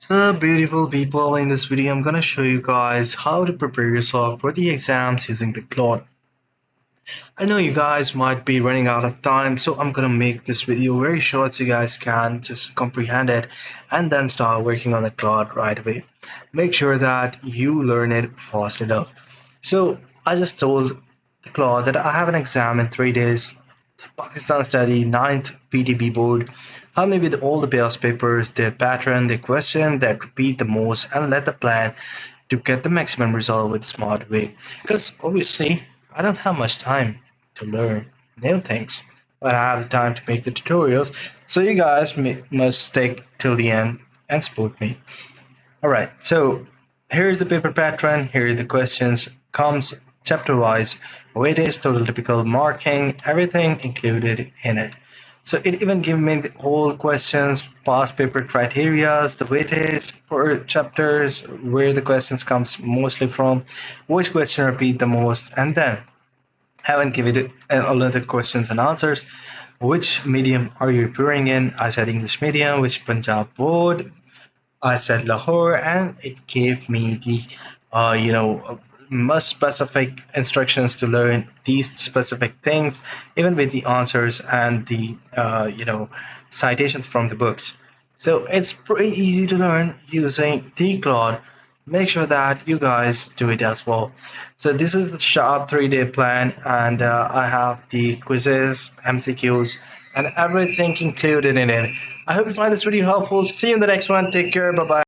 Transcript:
So beautiful people, in this video I'm gonna show you guys how to prepare yourself for the exams using the Claude. I know you guys might be running out of time, so I'm gonna make this video very short so you guys can just comprehend it and then start working on the Claude right away. Make sure that you learn it fast enough. So I just told the Claude that I have an exam in 3 days. Pakistan Study 9th PTB board. Help me with all the past papers, their pattern, their question that repeat the most, and let the plan to get the maximum result with smart way. Because obviously, I don't have much time to learn new things, but I have the time to make the tutorials. So you guys must stick till the end and support me. All right, so here's the paper pattern. Here are the questions. Comes chapter wise, weightage, total typical marking, everything included in it. So it even gives me the whole questions, past paper criterias, the weightage per chapters, where the questions comes mostly from, which question repeat the most, and then haven't given it all of the questions and answers. Which medium are you appearing in? I said English medium. Which Punjab board? I said Lahore, and it gave me the, must specific instructions to learn these specific things, even with the answers and the, citations from the books. So it's pretty easy to learn using the Claude. Make sure that you guys do it as well. So this is the sharp 3-day plan, and I have the quizzes, MCQs, and everything included in it. I hope you find this video helpful. See you in the next one. Take care. Bye bye.